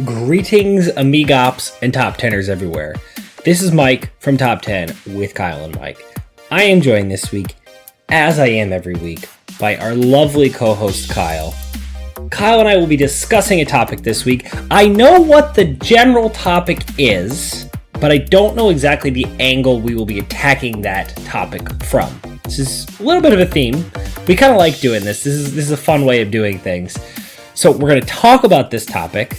Greetings, amigops, and top teners everywhere. This is Mike from Top 10 with Kyle and Mike. I am joined this week, as I am every week, by our lovely co-host Kyle. Kyle and I will be discussing a topic this week. I know what the general topic is, but I don't know exactly the angle we will be attacking that topic from. This is a little bit of a theme. We kind of like doing this. This is a fun way of doing things. So we're going to talk about this topic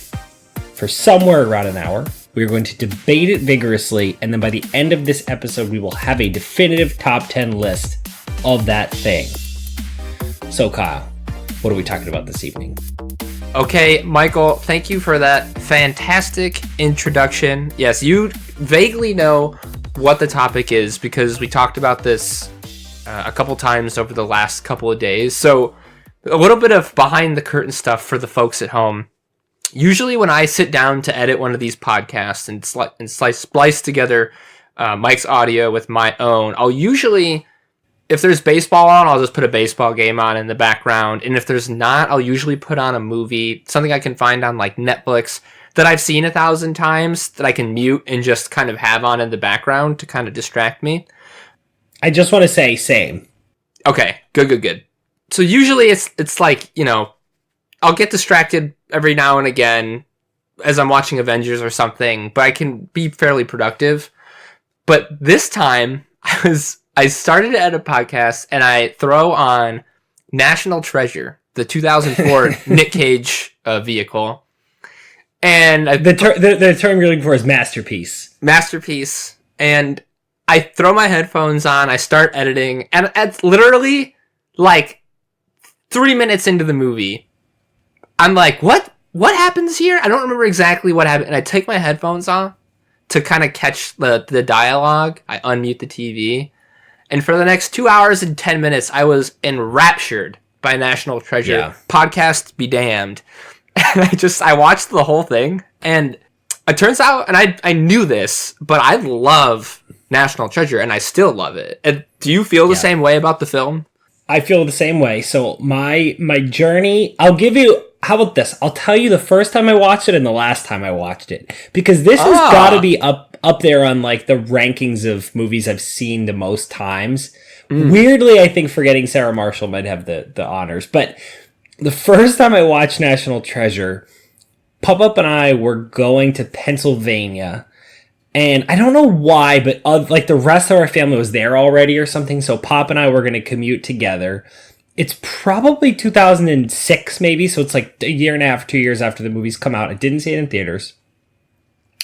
for somewhere around an hour. We're going to debate it vigorously, and then by the end of this episode, we will have a definitive top 10 list of that thing. So, Kyle, what are we talking about this evening? Okay, Michael, thank you for that fantastic introduction. Yes, you vaguely know what the topic is because we talked about this a couple times over the last couple of days. So, a little bit of behind the curtain stuff for the folks at home. Usually when I sit down to edit one of these podcasts and splice together Mike's audio with my own, I'll usually, if there's baseball on, I'll just put a baseball game on in the background. And if there's not, I'll usually put on a movie, something I can find on like Netflix that I've seen 1,000 times that I can mute and just kind of have on in the background to kind of distract me. I just want to say same. Okay, good. So usually it's like, you know, I'll get distracted every now and again as I'm watching Avengers or something, but I can be fairly productive. But this time, I started to edit a podcast, and I throw on National Treasure, the 2004 Nick Cage vehicle. And the term you're looking for is masterpiece. Masterpiece. And I throw my headphones on, I start editing, and it's literally like 3 minutes into the movie, I'm like, what happens here? I don't remember exactly what happened. And I take my headphones off to kind of catch the dialogue. I unmute the TV. And for the next 2 hours and 10 minutes, I was enraptured by National Treasure. Yeah. Podcast be damned. And I watched the whole thing. And it turns out, and I knew this, but I love National Treasure, and I still love it. And do you feel the same way about the film? I feel the same way. So my journey, how about this? I'll tell you the first time I watched it and the last time I watched it. Because this has got to be up there on like the rankings of movies I've seen the most times. Weirdly, I think Forgetting Sarah Marshall might have the honors. But the first time I watched National Treasure, Pop-Up and I were going to Pennsylvania. And I don't know why, but like the rest of our family was there already or something. So Pop and I were going to commute together. It's probably 2006 maybe. So it's like a year and a half, 2 years after the movie's come out. I didn't see it in theaters.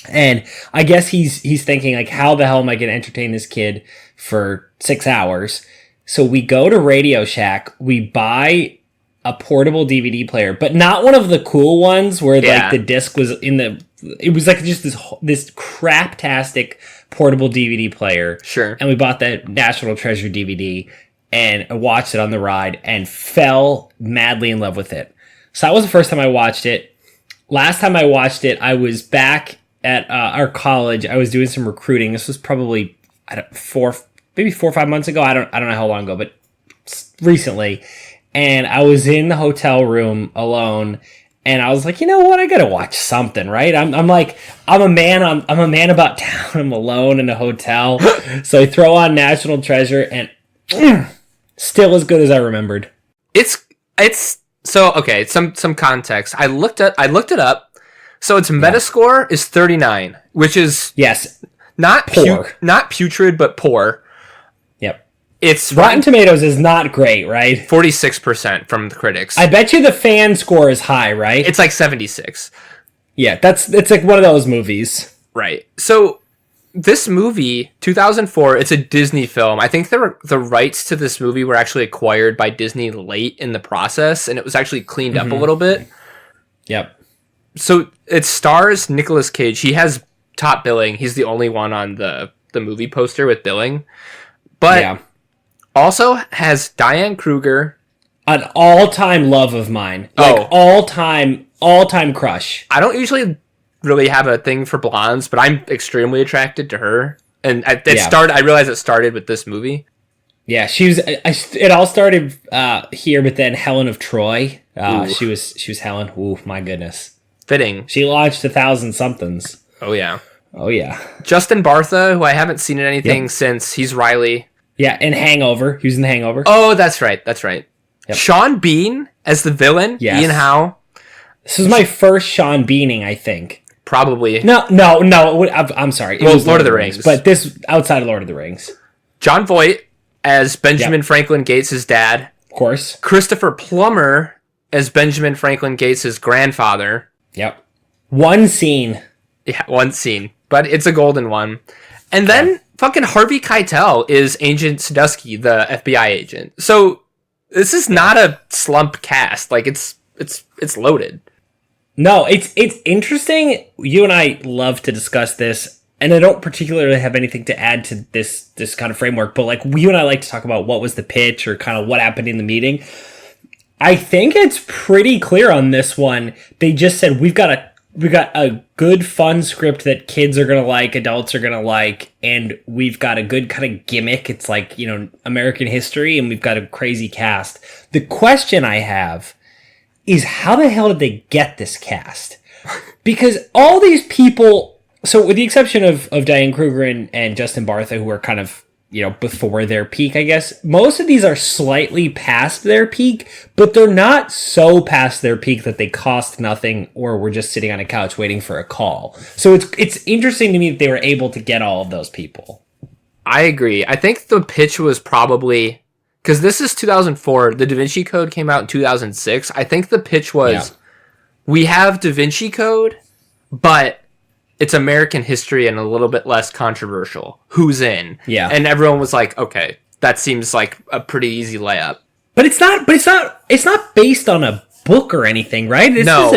And I guess he's thinking like, how the hell am I going to entertain this kid for 6 hours? So we go to Radio Shack. We buy a portable DVD player, but not one of the cool ones where like the disc was it was like just this craptastic portable DVD player. Sure. And we bought that National Treasure DVD and I watched it on the ride and fell madly in love with it. So that was the first time I watched it. Last time I watched it, I was back at our college. I was doing some recruiting. This was probably maybe 4 or 5 months ago. I don't know how long ago, but recently. And I was in the hotel room alone, and I was like, you know what? I gotta watch something, right? I'm a man about town. I'm alone in a hotel, so I throw on National Treasure, and still as good as I remembered. It's so okay. Some context. I looked it up. So its Metascore is 39, which is not poor, not putrid, but poor. It's Rotten Tomatoes is not great, right? 46% from the critics. I bet you the fan score is high, right? It's like 76. Yeah, it's like one of those movies. Right. So this movie, 2004, it's a Disney film. I think the rights to this movie were actually acquired by Disney late in the process, and it was actually cleaned up a little bit. Yep. So it stars Nicolas Cage. He has top billing. He's the only one on the movie poster with billing. But also has Diane Kruger. An all-time love of mine. Like, all-time crush. I don't usually really have a thing for blondes, but I'm extremely attracted to her. And I realized it started with this movie. Yeah, she was. It all started here, but then Helen of Troy. She was Helen. Ooh, my goodness. fitting. She launched 1,000 somethings. Oh, yeah. Oh, yeah. Justin Bartha, who I haven't seen in anything since. He's Riley. Yeah, in Hangover. He was in The Hangover. Oh, that's right. That's right. Yep. Sean Bean as the villain. Yes. Ian Howe. This was my first Sean Beaning, I think. Probably. No. I'm sorry. It was Lord of the Rings. But this, outside of Lord of the Rings. Jon Voight as Benjamin Franklin Gates' dad. Of course. Christopher Plummer as Benjamin Franklin Gates' grandfather. Yep. One scene. Yeah, one scene. But it's a golden one. And then fucking Harvey Keitel is Agent Sadusky, the FBI agent. So this is not a slump cast. Like it's loaded. No, it's interesting. You and I love to discuss this, and I don't particularly have anything to add to this kind of framework, but like you and I like to talk about what was the pitch or kind of what happened in the meeting. I think it's pretty clear on this one. They just said we got a good fun script that kids are gonna like, adults are gonna like, and we've got a good kind of gimmick. It's like, you know, American history, and we've got a crazy cast. The question I have is how the hell did they get this cast? Because all these people, so with the exception of Diane Kruger and Justin Bartha, who are kind of, you know, before their peak, I guess, most of these are slightly past their peak, but they're not so past their peak that they cost nothing or were just sitting on a couch waiting for a call. So it's interesting to me that they were able to get all of those people. I agree. I think the pitch was probably... Because this is 2004. The Da Vinci Code came out in 2006. I think the pitch was, we have Da Vinci Code, but it's American history and a little bit less controversial. Who's in? Yeah. And everyone was like, okay, that seems like a pretty easy layup. But it's not based on a book or anything, right? No.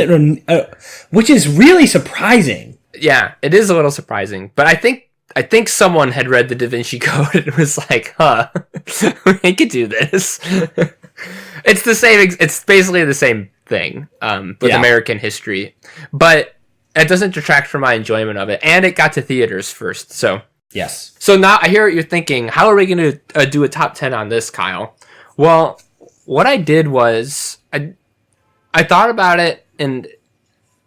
Which is really surprising. Yeah, it is a little surprising. But I think someone had read the Da Vinci Code and was like, we could do this. It's the same, it's basically the same thing with American history. But it doesn't detract from my enjoyment of it. And it got to theaters first, so. Yes. So now I hear what you're thinking. How are we going to do a top 10 on this, Kyle? Well, what I did was, I thought about it, and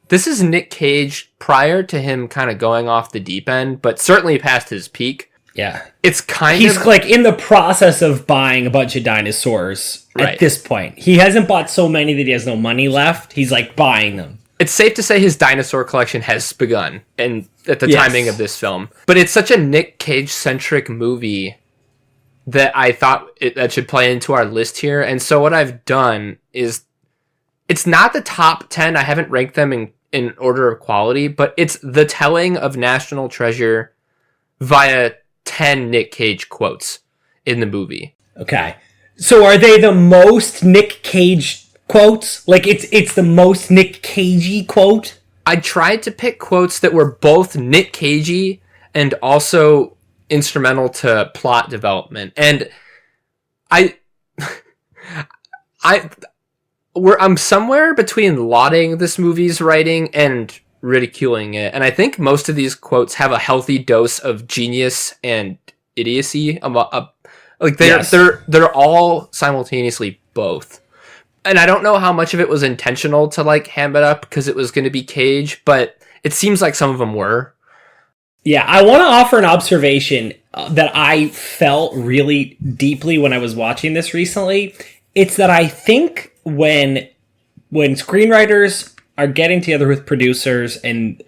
this is Nick Cage prior to him kind of going off the deep end, but certainly past his peak. Yeah. It's He's like in the process of buying a bunch of dinosaurs at this point. He hasn't bought so many that he has no money left. He's like buying them. It's safe to say his dinosaur collection has begun and at the timing of this film. But it's such a Nick Cage-centric movie that I thought that should play into our list here. And so what I've done is, it's not the top 10. I haven't ranked them in order of quality, but it's the telling of National Treasure via 10 Nick Cage quotes in the movie. Okay. So are they the most Nick Cage quotes? Like it's the most Nick Cagey quote? I tried to pick quotes that were both Nick Cagey and also instrumental to plot development. And I'm somewhere between lauding this movie's writing and ridiculing it. And I think most of these quotes have a healthy dose of genius and idiocy. Like they're all simultaneously both. And I don't know how much of it was intentional to like ham it up because it was going to be Cage, but it seems like some of them were. Yeah, I want to offer an observation that I felt really deeply when I was watching this recently. It's that I think when screenwriters are getting together with producers and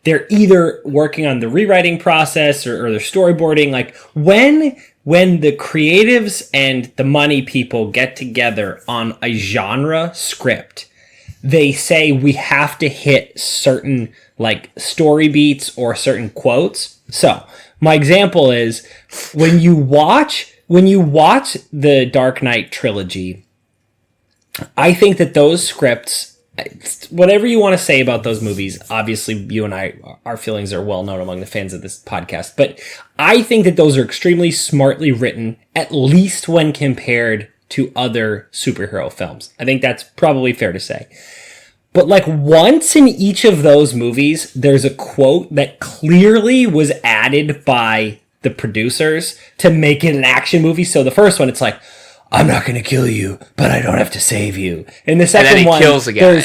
they're either working on the rewriting process or they're storyboarding, like when the creatives and the money people get together on a genre script, they say we have to hit certain like story beats or certain quotes. So my example is when you watch the Dark Knight trilogy, I think that those scripts, whatever you want to say about those movies, obviously you and I, our feelings are well known among the fans of this podcast, but I think that those are extremely smartly written, at least when compared to other superhero films. I think that's probably fair to say. But like once in each of those movies, there's a quote that clearly was added by the producers to make it an action movie. So the first one, it's like, I'm not going to kill you, but I don't have to save you. And the second one, kills a guy.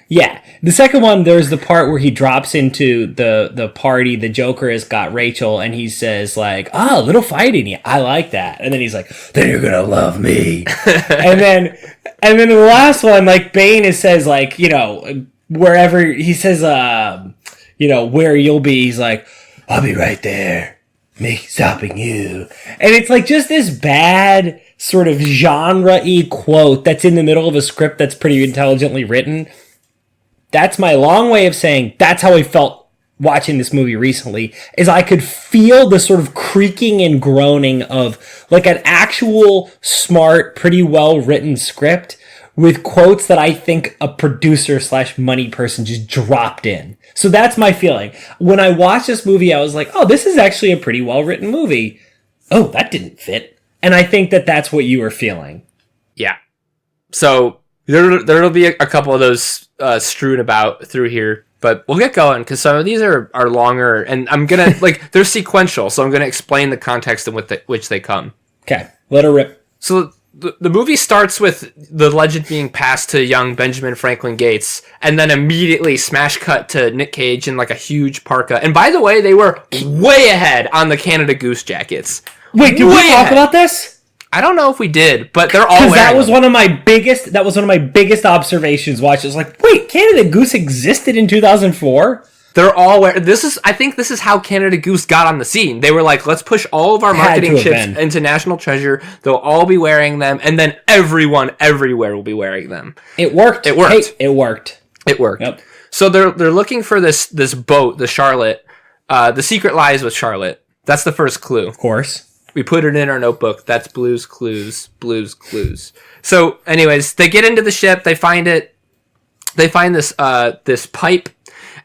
Yeah. The second one, there's the part where he drops into the party. The Joker has got Rachel, and he says, like, a little fight in you. I like that. And then he's like, then you're gonna love me. and then in the last one, like, Bane says, like, you know, wherever he says, you know, where you'll be, he's like, I'll be right there. Me stopping you. And it's like just this bad sort of genre-y quote that's in the middle of a script that's pretty intelligently written. That's my long way of saying that's how I felt watching this movie recently, is I could feel the sort of creaking and groaning of like an actual smart, pretty well written script with quotes that I think a producer / money person just dropped in. So that's my feeling. When I watched this movie, I was like, oh, this is actually a pretty well written movie. Oh, that didn't fit. And I think that that's what you were feeling. Yeah. So there'll be a couple of those strewn about through here, but we'll get going because some of these are longer, and I'm gonna like they're sequential, so I'm gonna explain the context in which they come. Okay, let her rip. So the movie starts with the legend being passed to young Benjamin Franklin Gates, and then immediately smash cut to Nick Cage in like a huge parka. And by the way, they were way ahead on the Canada Goose jackets. Wait, did we talk about this? I don't know if we did, but they're all wearing that was one of my biggest. That was one of my biggest observations. Watching, it's like, wait, Canada Goose existed in 2004. They're all wearing. I think this is how Canada Goose got on the scene. They were like, let's push all of our marketing chips into National Treasure. They'll all be wearing them, and then everyone everywhere will be wearing them. It worked. It worked. Hey, it worked. It worked. Yep. So they're looking for this boat, the Charlotte. The secret lies with Charlotte. That's the first clue. Of course. We put it in our notebook. That's Blue's Clues. Blue's Clues. So, anyways, they get into the ship. They find it. They find this pipe,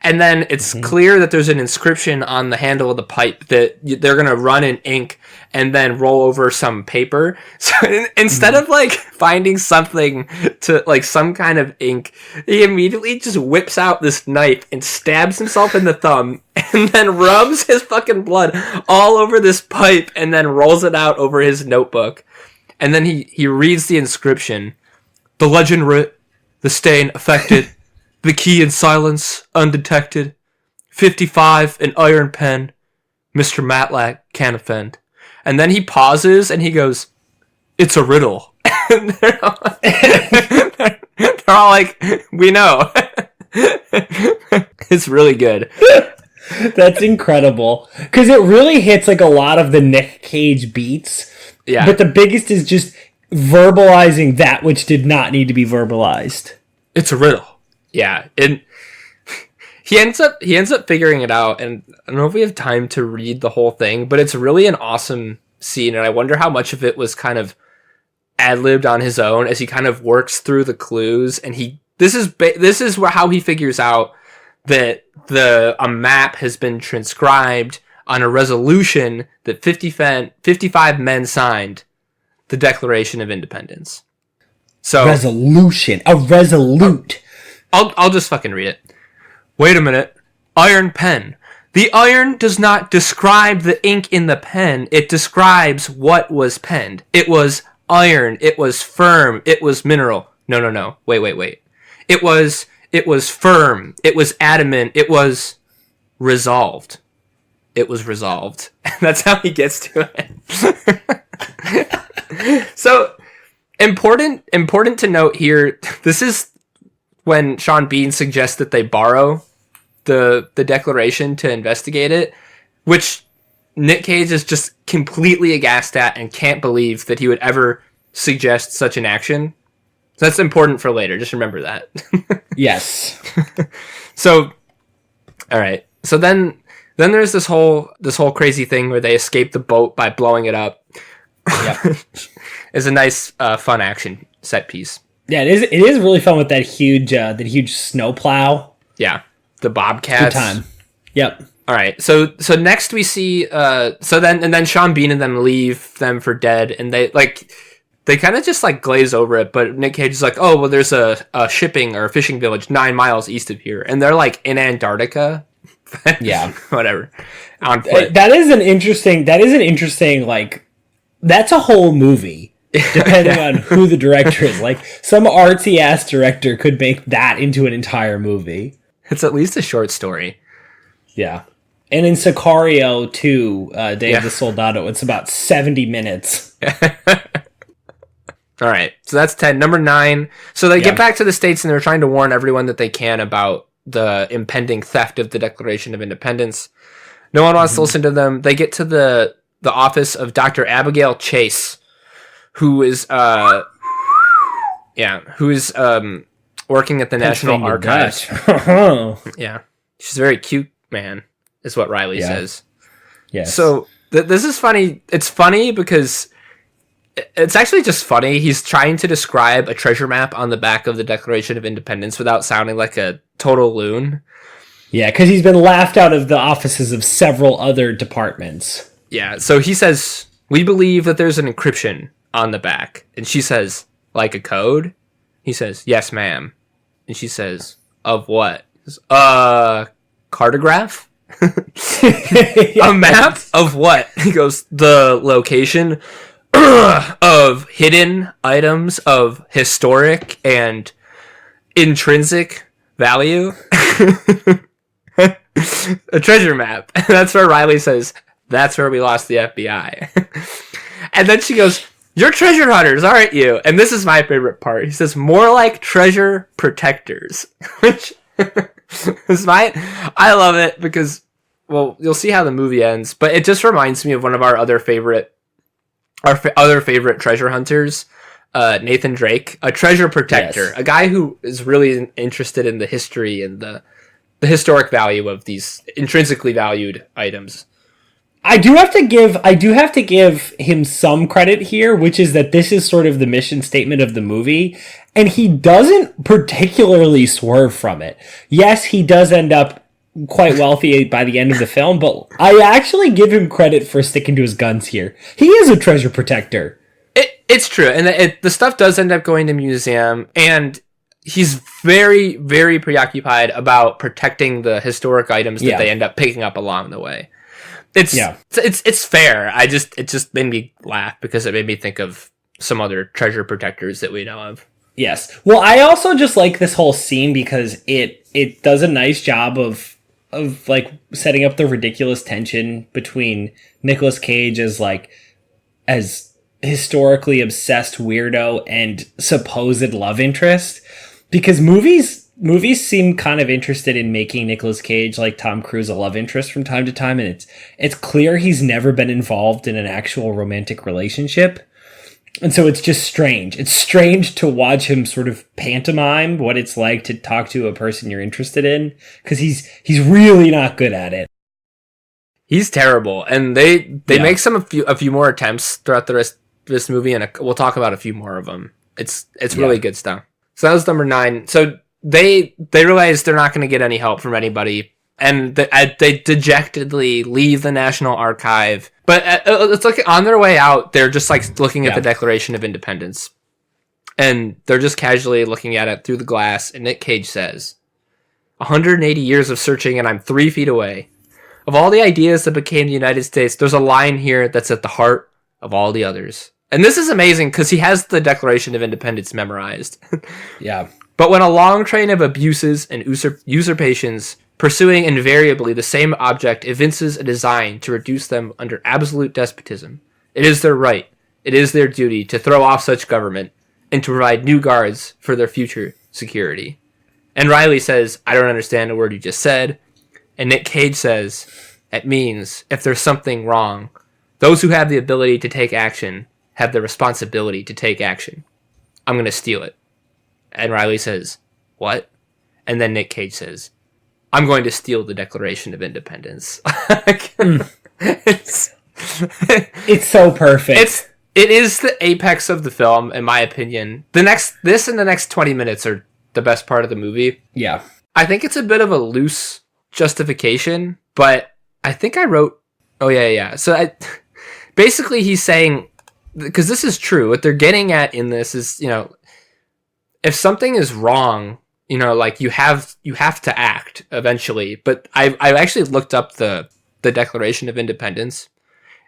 and then it's clear that there's an inscription on the handle of the pipe that they're gonna run in ink and then roll over some paper. So instead of like finding something to like some kind of ink, he immediately just whips out this knife and stabs himself in the thumb and then rubs his fucking blood all over this pipe and then rolls it out over his notebook. And then he reads the inscription. The legend writ, the stain affected, the key in silence undetected, 55 an iron pen, Mr. Matlack can't offend. And then he pauses and he goes, it's a riddle. And they're all like, we know. It's really good. That's incredible. Because it really hits like a lot of the Nick Cage beats. Yeah. But the biggest is just verbalizing that which did not need to be verbalized. It's a riddle. Yeah. And he ends up figuring it out, and I don't know if we have time to read the whole thing, but it's really an awesome scene, and I wonder how much of it was kind of ad-libbed on his own as he kind of works through the clues, and this is how he figures out that a map has been transcribed on a resolution that 55 men signed, the Declaration of Independence. So resolution, a resolute. I'll just fucking read it. Wait a minute. Iron pen. The iron does not describe the ink in the pen. It describes what was penned. It was iron. It was firm. It was mineral. No. Wait. It was firm. It was adamant. It was resolved. It was resolved. That's how he gets to it. So important to note here. This is when Sean Bean suggests that they borrow the Declaration to investigate it, which Nick Cage is just completely aghast at and can't believe that he would ever suggest such an action. So that's important for later. Just remember that. Yes. So, all right. So then there's this whole crazy thing where they escape the boat by blowing it up. Yep. It's a nice, fun action set piece. Yeah, it is really fun with that huge snowplow. Yeah. The Bobcats. Good time. Yep. All right. So next we see then Sean Bean and them leave them for dead, and they kind of just like glaze over it, but Nick Cage is like, "Oh, well there's a shipping or a fishing village 9 miles east of here." And they're like in Antarctica. Yeah. Whatever. On foot. That is an interesting like that's a whole movie. depending on who the director is. Like, some artsy ass director could make that into an entire movie. It's at least a short story. Yeah. And in Sicario 2, Day of the Soldado, it's about 70 minutes. All right, so that's 10. Number 9. So they get back to the States and they're trying to warn everyone that they can about the impending theft of the Declaration of Independence. No one wants to listen to them. They get to the office of Dr. Abigail Chase, who is working at the National Archives. Yeah, she's very cute, man, is what Riley says. Yeah. So this is funny. It's funny because it's actually just funny. He's trying to describe a treasure map on the back of the Declaration of Independence without sounding like a total loon. Yeah, because he's been laughed out of the offices of several other departments. Yeah, so he says, "We believe that there's an encryption on the back." And she says, "Like a code?" He says, "Yes, ma'am." And she says, "Of what?" He says, cartograph? A map of what? He goes, "The location of hidden items of historic and intrinsic value." A treasure map. That's where Riley says, "That's where we lost the FBI." And then she goes, "You're treasure hunters, aren't you?" And this is my favorite part. He says, "More like treasure protectors." Which is I love it because, well, you'll see how the movie ends, but it just reminds me of one of our other favorite treasure hunters, Nathan Drake, a treasure protector, a guy who is really interested in the history and the historic value of these intrinsically valued items. I do have to give him some credit here, which is that this is sort of the mission statement of the movie, and he doesn't particularly swerve from it. Yes, he does end up quite wealthy by the end of the film, but I actually give him credit for sticking to his guns here. He is a treasure protector. It's true, and the stuff does end up going to museum, and he's very, very preoccupied about protecting the historic items that they end up picking up along the way. It's fair. It just made me laugh because it made me think of some other treasure protectors that we know of. Yes. Well, I also just like this whole scene because it does a nice job of like setting up the ridiculous tension between Nicolas Cage as historically obsessed weirdo and supposed love interest, because movies seem kind of interested in making Nicolas Cage like Tom Cruise a love interest from time to time, and it's clear he's never been involved in an actual romantic relationship. And so it's just strange. It's strange to watch him sort of pantomime what it's like to talk to a person you're interested in, because he's really not good at it. He's terrible, and they make a few more attempts throughout the rest of this movie, and we'll talk about a few more of them. It's really good stuff. So that was number 9. So they realize they're not going to get any help from anybody, and they dejectedly leave the National Archive. But it's like on their way out, they're just like looking at the Declaration of Independence, and they're just casually looking at it through the glass. And Nick Cage says, "180 years of searching, and I'm 3 feet away. Of all the ideas that became the United States, there's a line here that's at the heart of all the others." And this is amazing because he has the Declaration of Independence memorized. Yeah. "But when a long train of abuses and usurpations, pursuing invariably the same object, evinces a design to reduce them under absolute despotism, it is their right, it is their duty to throw off such government and to provide new guards for their future security." And Riley says, "I don't understand a word you just said." And Nick Cage says, "It means if there's something wrong, those who have the ability to take action have the responsibility to take action. I'm going to steal it." And Riley says, "What?" And then Nick Cage says, "I'm going to steal the Declaration of Independence." It's so perfect. It is the apex of the film, in my opinion. This and the next 20 minutes are the best part of the movie. Yeah. I think it's a bit of a loose justification, but I think I wrote... Oh, yeah. So basically he's saying... Because this is true. What they're getting at in this is, if something is wrong, like you have to act eventually. But I actually looked up the Declaration of Independence,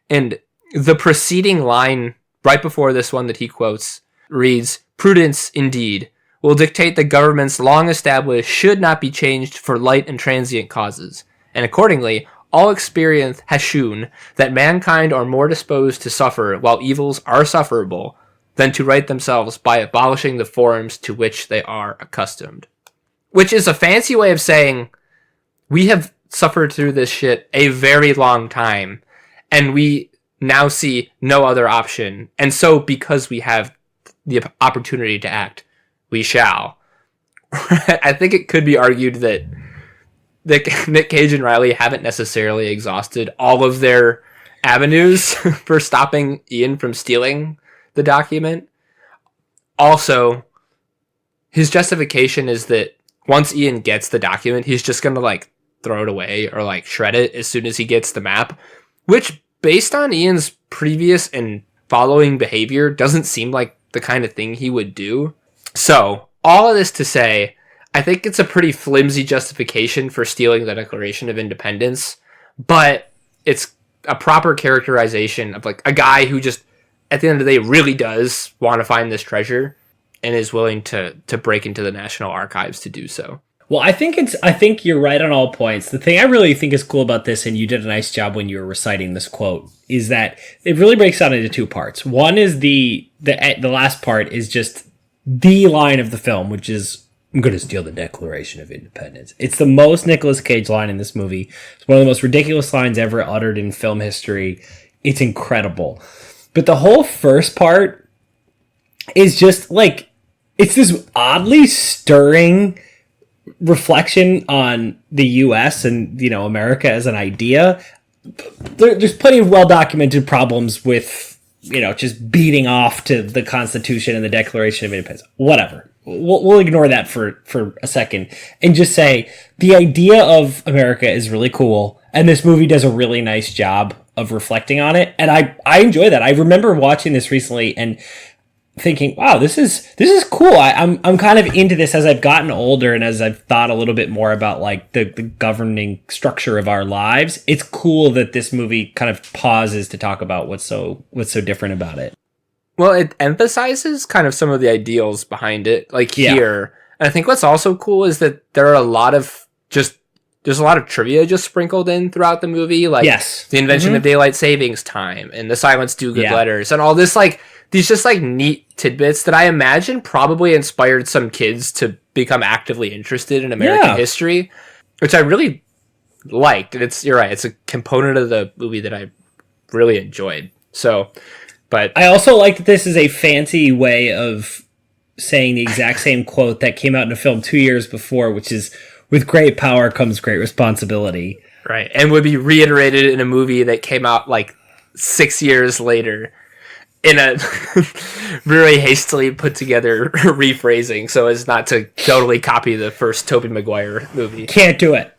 and the preceding line right before this one that he quotes, reads, "Prudence, indeed, will dictate that governments long established should not be changed for light and transient causes, and accordingly, all experience has shewn that mankind are more disposed to suffer while evils are sufferable than to right themselves by abolishing the forms to which they are accustomed." Which is a fancy way of saying, we have suffered through this shit a very long time, and we now see no other option. And so, because we have the opportunity to act, we shall. I think it could be argued that Nick Cage and Riley haven't necessarily exhausted all of their avenues for stopping Ian from stealing the document. Also, his justification is that once Ian gets the document, he's just going to like throw it away or like shred it as soon as he gets the map, which based on Ian's previous and following behavior doesn't seem like the kind of thing he would do. So all of this to say, I think it's a pretty flimsy justification for stealing the Declaration of Independence, but it's a proper characterization of like a guy who just at the end of the day really does want to find this treasure and is willing to break into the National Archives to do so. Well, I think you're right on all points. The thing I really think is cool about this, and you did a nice job when you were reciting this quote, is that it really breaks down into two parts. One is the last part is just the line of the film, which is, "I'm going to steal the Declaration of Independence." It's the most Nicolas Cage line in this movie. It's one of the most ridiculous lines ever uttered in film history. It's incredible. But the whole first part is just like, it's this oddly stirring reflection on the US and, you know, America as an idea. There's plenty of well-documented problems with, you know, just beating off to the Constitution and the Declaration of Independence. Whatever. We'll ignore that for a second and just say the idea of America is really cool, and this movie does a really nice job of reflecting on it, and I enjoy that. I remember watching this recently and thinking, wow, this is cool. I'm kind of into this as I've gotten older and as I've thought a little bit more about like the governing structure of our lives. It's cool that this movie kind of pauses to talk about what's so different about it. Well, it emphasizes kind of some of the ideals behind it, like here. And I think what's also cool is that there are there's a lot of trivia just sprinkled in throughout the movie, like the invention of daylight savings time and the silence do good letters and all this, like these just like neat tidbits that I imagine probably inspired some kids to become actively interested in American history, which I really liked. And you're right, it's a component of the movie that I really enjoyed. So, but I also like that this is a fancy way of saying the exact same quote that came out in a film 2 years before, which is, "With great power comes great responsibility." Right. And would be reiterated in a movie that came out like 6 years later in a very hastily put together rephrasing so as not to totally copy the first Tobey Maguire movie. Can't do it.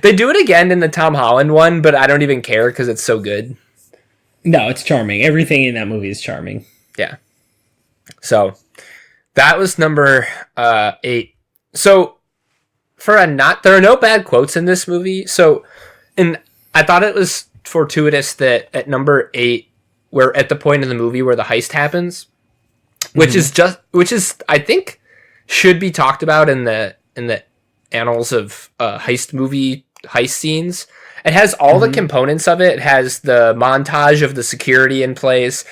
They do it again in the Tom Holland one, but I don't even care because it's so good. No, it's charming. Everything in that movie is charming. Yeah. So that was number 8. So there are no bad quotes in this movie. So, and I thought it was fortuitous that at number 8, we're at the point in the movie where the heist happens, which is I think should be talked about in the annals of heist scenes. It has all the components of it. It has the montage of the security in place,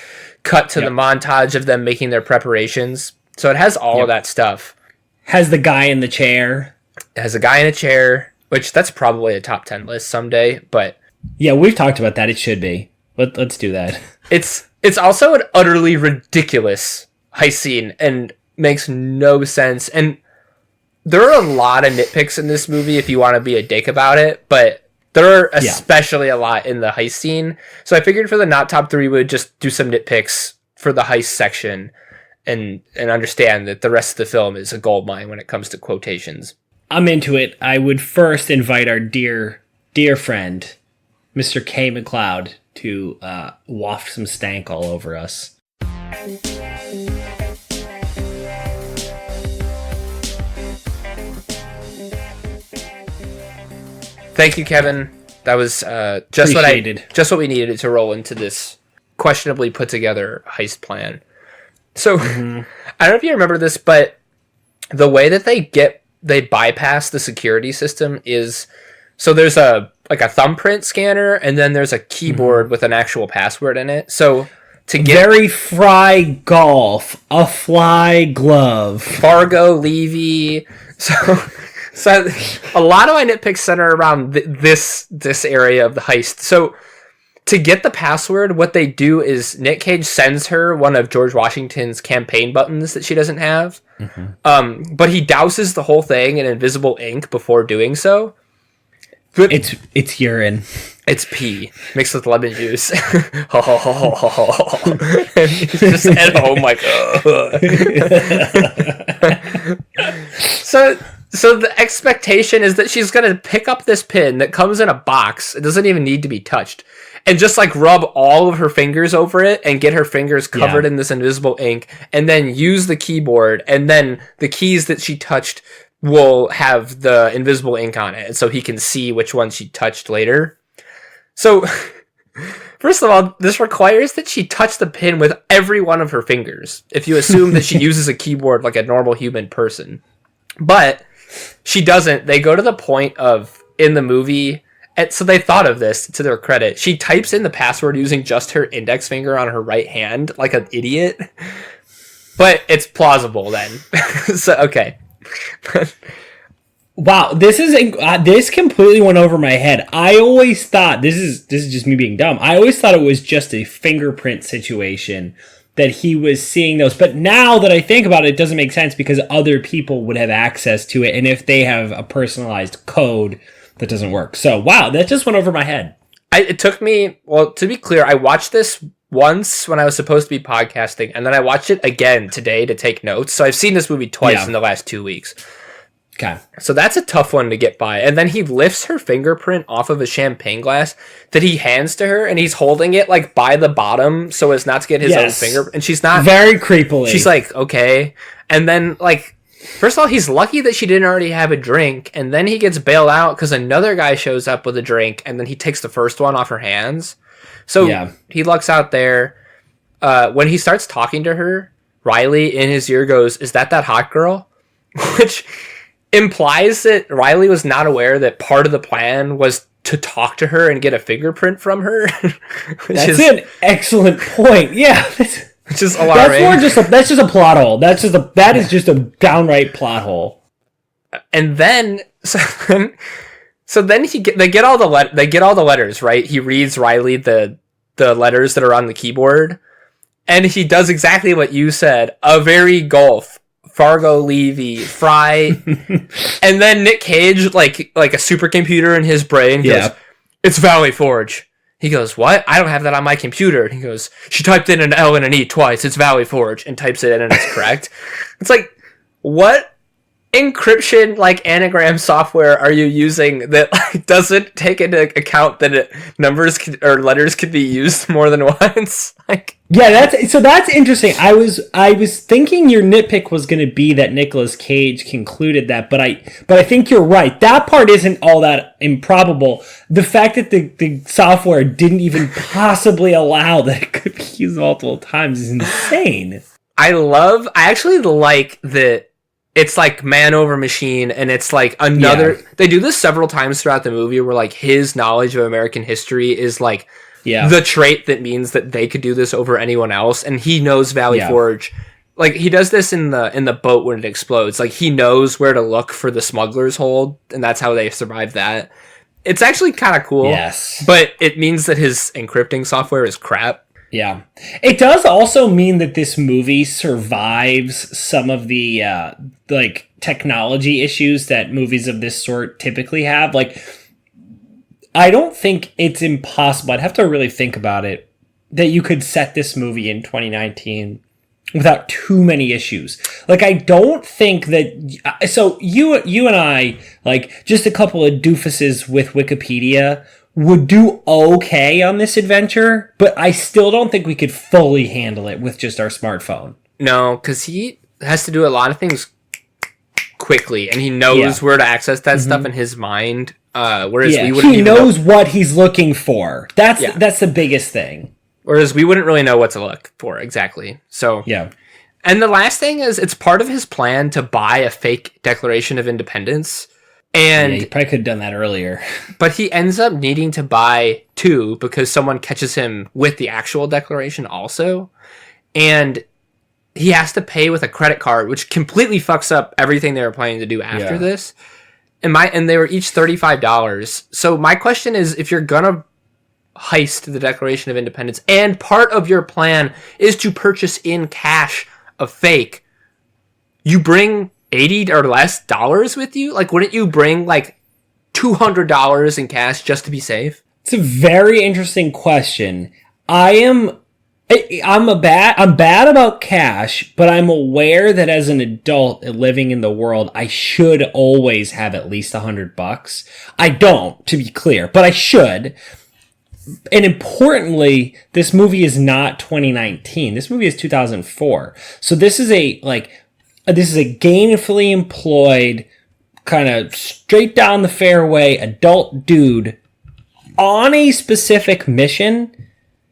cut to the montage of them making their preparations. So it has all of that stuff. Has the guy in the chair. It has a guy in a chair, which that's probably a top 10 list someday, but yeah, we've talked about that. It should be. Let's do that. It's also an utterly ridiculous heist scene and makes no sense. And there are a lot of nitpicks in this movie if you want to be a dick about it, but there are especially a lot in the heist scene. So I figured for the not top 3, we would just do some nitpicks for the heist section and understand that the rest of the film is a goldmine when it comes to quotations. I'm into it. I would first invite our dear friend, Mr. K. McLeod, to waft some stank all over us. Thank you, Kevin. That was just what we needed to roll into this questionably put together heist plan. So I don't know if you remember this, but the way that they bypass the security system is, so there's a thumbprint scanner, and then there's a keyboard with an actual password in it. So to get very Fry golf, a fly glove, Fargo Levy. So a lot of my nitpicks center around this area of the heist. So to get the password, what they do is Nick Cage sends her one of George Washington's campaign buttons that she doesn't have. But he douses the whole thing in invisible ink before doing so. But it's urine. It's pee mixed with lemon juice. And he just said, "Oh my god!" So the expectation is that she's gonna pick up this pin that comes in a box. It doesn't even need to be touched, and just like rub all of her fingers over it and get her fingers covered in this invisible ink, and then use the keyboard, and then the keys that she touched will have the invisible ink on it, and so he can see which one she touched later. So, first of all, this requires that she touch the pin with every one of her fingers, if you assume that she uses a keyboard like a normal human person. But she doesn't. They go to the point of, in the movie, and so they thought of this, to their credit. She types in the password using just her index finger on her right hand, like an idiot. But it's plausible then. So, okay. Wow, this completely went over my head. I always thought, this is just me being dumb, I always thought it was just a fingerprint situation, that he was seeing those. But now that I think about it, it doesn't make sense, because other people would have access to it, and if they have a personalized code, that doesn't work. So, wow, that just went over my head. It took me, well, to be clear, I watched this once when I was supposed to be podcasting, and then I watched it again today to take notes. So I've seen this movie twice in the last 2 weeks. Okay. So that's a tough one to get by. And then he lifts her fingerprint off of a champagne glass that he hands to her, and he's holding it like by the bottom so as not to get his own finger. And she's not very creepily. She's like, okay. And then like, first of all, he's lucky that she didn't already have a drink, and then he gets bailed out because another guy shows up with a drink, and then he takes the first one off her hands. So he lucks out there. When he starts talking to her, Riley in his ear goes, "Is that hot girl?" Which implies that Riley was not aware that part of the plan was to talk to her and get a fingerprint from her. That's an excellent point. Yeah. Which is alarming. That's just a plot hole. That is just a downright plot hole. And then so then they get all the letters, right? He reads Riley the letters that are on the keyboard, and he does exactly what you said. A very golf, Fargo Levy, Fry, and then Nick Cage, like a supercomputer in his brain, goes, "It's Valley Forge." He goes, "What? I don't have that on my computer." And he goes, "She typed in an L and an E twice. It's Valley Forge," and types it in, and it's correct. It's like, what encryption like anagram software are you using that like doesn't take into account that numbers or letters can be used more than once? Like, yeah, that's interesting. I was thinking your nitpick was going to be that Nicolas Cage concluded that, but I think you're right. That part isn't all that improbable. The fact that the software didn't even possibly allow that it could be used multiple times is insane. I actually like that. It's like man over machine, and it's like another... Yeah. They do this several times throughout the movie where like his knowledge of American history is like the trait that means that they could do this over anyone else, and he knows Valley Forge. Like, he does this in the boat when it explodes. Like, he knows where to look for the smuggler's hold, and that's how they survive that. It's actually kind of cool. Yes. But it means that his encrypting software is crap. Yeah. It does also mean that this movie survives some of the like technology issues that movies of this sort typically have. Like, I don't think it's impossible, I'd have to really think about it, that you could set this movie in 2019 without too many issues. Like, I don't think that... So, you and I, like, just a couple of doofuses with Wikipedia would do okay on this adventure, but I still don't think we could fully handle it with just our smartphone. No, because he has to do a lot of things quickly, and he knows where to access that stuff in his mind, whereas we wouldn't he knows what he's looking for. That's the biggest thing. Whereas we wouldn't really know what to look for exactly. So Yeah. And the last thing is it's part of his plan to buy a fake Declaration of Independence. And Yeah, he probably could have done that earlier. but he ends up needing to buy 2 because someone catches him with the actual declaration also. And he has to pay with a credit card, which completely fucks up everything they were planning to do after this. And they were each $35. So my question is, if you're gonna heist the Declaration of Independence and part of your plan is to purchase in cash a fake, you bring $80 or less dollars with you? Like, wouldn't you bring like $200 in cash just to be safe? It's a very interesting question. I'm bad about cash, but I'm aware that as an adult living in the world, I should always have at least $100. I don't, to be clear, but I should. And importantly, this movie is not 2019. This movie is 2004. So this is a gainfully employed, kind of straight down the fairway adult dude on a specific mission.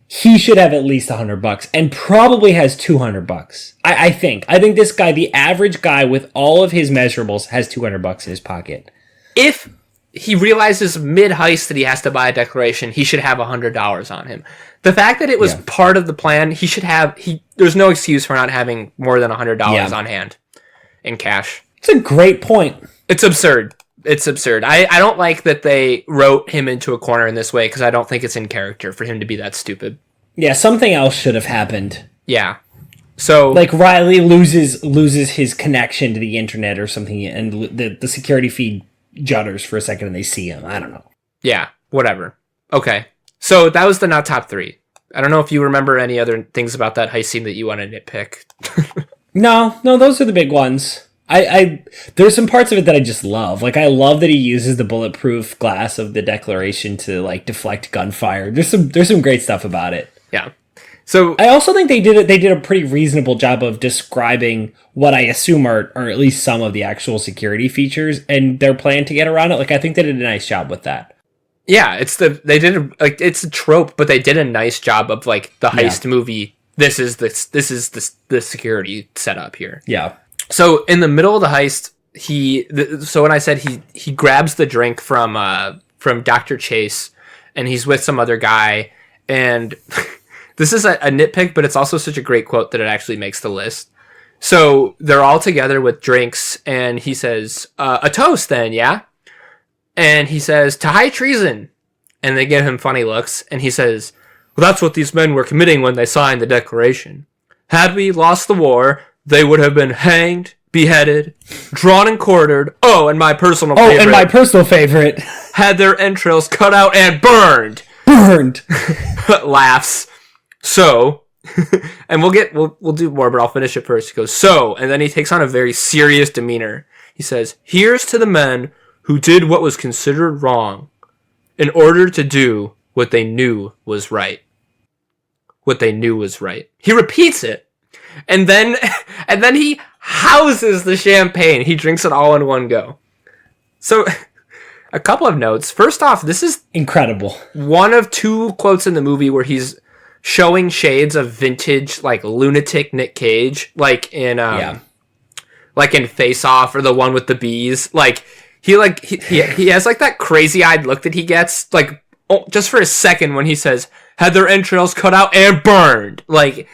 He should have at least $100 and probably has $200. I think this guy, the average guy with all of his measurables, has $200 in his pocket. If he realizes mid-heist that he has to buy a declaration, he should have $100 on him. The fact that it was part of the plan, he should have... There's no excuse for not having more than $100 on hand in cash. It's a great point. It's absurd. It's absurd. I don't like that they wrote him into a corner in this way, because I don't think it's in character for him to be that stupid. Yeah, something else should have happened. Yeah. So... Like, Riley loses his connection to the internet or something, and the security feed judders for a second and they see him. I don't know. Yeah, whatever. Okay. So that was the not top 3. I don't know if you remember any other things about that heist scene that you want to nitpick. No, those are the big ones. I there's some parts of it that I just love. Like, I love that he uses the bulletproof glass of the Declaration to, like, deflect gunfire. There's some great stuff about it. Yeah. So I also think they did a pretty reasonable job of describing what I assume are at least some of the actual security features and their plan to get around it. Like, I think they did a nice job with that. Yeah, it's a trope, but they did a nice job of, like, the heist movie. This is the security setup here. Yeah. So in the middle of the heist, when I said he grabs the drink from Dr. Chase, and he's with some other guy, and this is a nitpick, but it's also such a great quote that it actually makes the list. So they're all together with drinks, and he says, a toast then, yeah? And he says, to high treason. And they give him funny looks, and he says, well, that's what these men were committing when they signed the Declaration. Had we lost the war, they would have been hanged, beheaded, drawn and quartered. Oh, and my personal favorite. Had their entrails cut out and burned. Laughs. So, and we'll do more, but I'll finish it first. He goes, so, and then he takes on a very serious demeanor. He says, here's to the men who did what was considered wrong in order to do what they knew was right. What they knew was right. He repeats it. And then he houses the champagne. He drinks it all in one go. So, a couple of notes. First off, this is incredible. One of 2 quotes in the movie where he's showing shades of vintage, like, lunatic Nick Cage, like in Face Off, or the one with the bees. Like, he has, like, that crazy-eyed look that he gets, like, just for a second when he says, had their entrails cut out and burned. Like,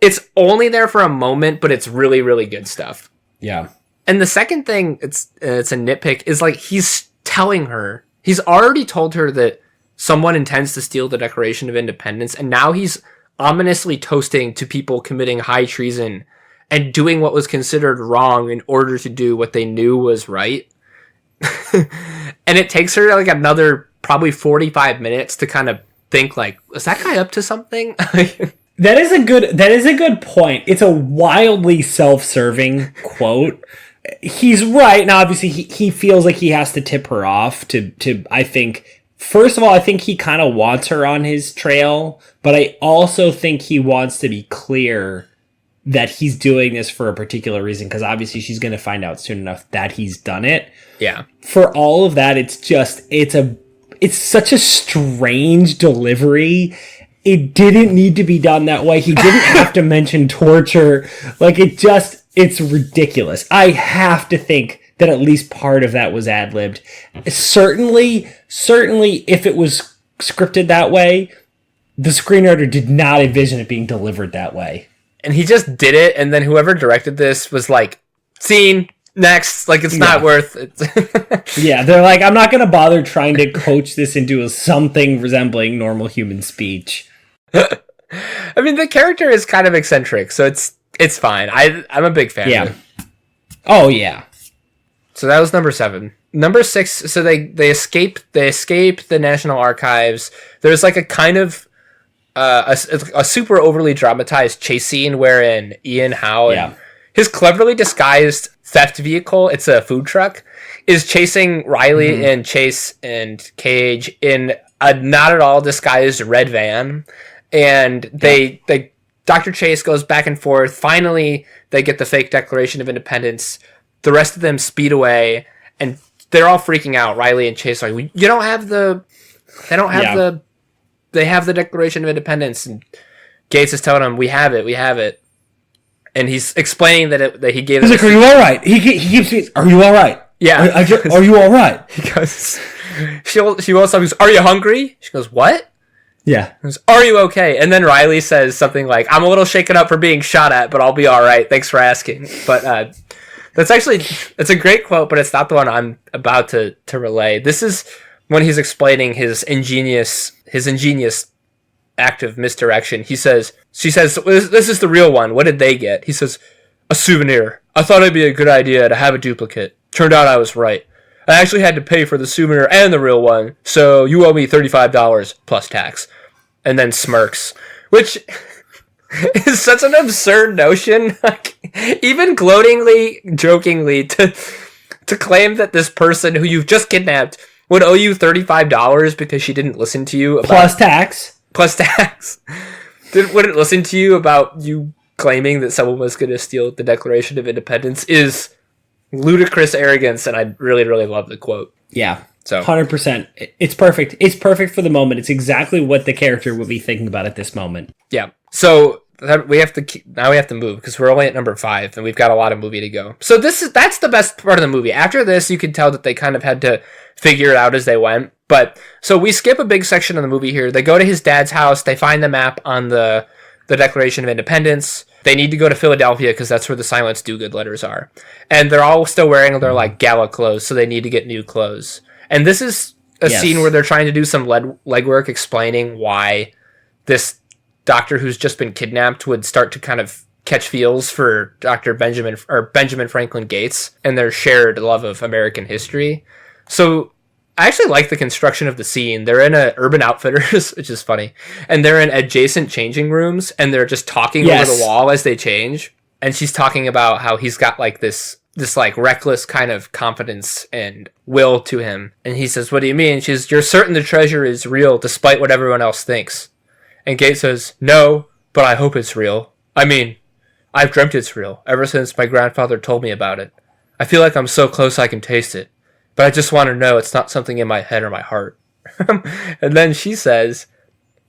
it's only there for a moment, but it's really, really good stuff. Yeah. And the second thing, it's a nitpick, is, like, he's telling her, he's already told her that someone intends to steal the Declaration of Independence, and now he's ominously toasting to people committing high treason and doing what was considered wrong in order to do what they knew was right. And it takes her, like, another probably 45 minutes to kind of think, like, is that guy up to something? That is a good point. It's a wildly self-serving quote. He's right. Now, obviously, he feels like he has to tip her off to I think, first of all, I think he kind of wants her on his trail, but I also think he wants to be clear that he's doing this for a particular reason, because obviously she's going to find out soon enough that he's done it. Yeah. For all of that, it's such a strange delivery. it didn't need to be done that way. He didn't have to mention torture. Like, it's ridiculous. I have to think that at least part of that was ad-libbed. Certainly, if it was scripted that way, the screenwriter did not envision it being delivered that way. And he just did it, and then whoever directed this was like, scene, next, like, it's not worth it. Yeah, they're like, I'm not going to bother trying to coach this into something resembling normal human speech. I mean, the character is kind of eccentric, so it's fine. I'm a big fan of it. Oh, yeah. So that was number 7. Number 6, so they escape the National Archives. There's like a kind of a super overly dramatized chase scene wherein Ian Howe and his cleverly disguised theft vehicle, it's a food truck, is chasing Riley and Chase and Cage in a not at all disguised red van. And Dr. Chase goes back and forth. Finally, they get the fake Declaration of Independence. The rest of them speed away, and they're all freaking out. Riley and Chase are like, they have the Declaration of Independence. And Gates is telling them, we have it. And he's explaining that he gave them... He's like, are you all right? He keeps me, are you all right? Yeah. Are you all right? He goes, she goes, are you hungry? She goes, what? Yeah. He goes, are you okay? And then Riley says something like, I'm a little shaken up for being shot at, but I'll be all right. Thanks for asking. But it's a great quote, but it's not the one I'm about to relay. This is when he's explaining his ingenious act of misdirection. She says, this is the real one. What did they get? He says, a souvenir. I thought it'd be a good idea to have a duplicate. Turned out I was right. I actually had to pay for the souvenir and the real one, so you owe me $35 plus tax. And then smirks, which is such an absurd notion. Like, even gloatingly, jokingly, to claim that this person who you've just kidnapped would owe you $35 because she didn't listen to you about... Plus tax. Wouldn't listen to you about you claiming that someone was going to steal the Declaration of Independence is ludicrous arrogance, and I really, really love the quote. Yeah. So 100%. It's perfect. It's perfect for the moment. It's exactly what the character would be thinking about at this moment. Yeah. So we have to move because we're only at number 5 and we've got a lot of movie to go. So that's the best part of the movie. After this, you can tell that they kind of had to figure it out as they went. But so we skip a big section of the movie here. They go to his dad's house. They find the map on the Declaration of Independence. They need to go to Philadelphia because that's where the Silence Do-Good letters are. And they're all still wearing their like gala clothes, so they need to get new clothes. And this is a scene where they're trying to do some legwork explaining why this doctor who's just been kidnapped would start to kind of catch feels for Benjamin Franklin Gates and their shared love of American history. So I actually like the construction of the scene. They're in a Urban Outfitters, which is funny, and they're in adjacent changing rooms, and they're just talking over the wall as they change. And she's talking about how he's got like this like reckless kind of confidence and will to him. And he says, what do you mean? She's, you're certain the treasure is real despite what everyone else thinks. And Gates says, no, but I hope it's real. I mean, I've dreamt it's real ever since my grandfather told me about it. I feel like I'm so close I can taste it. But I just want to know it's not something in my head or my heart. And then she says,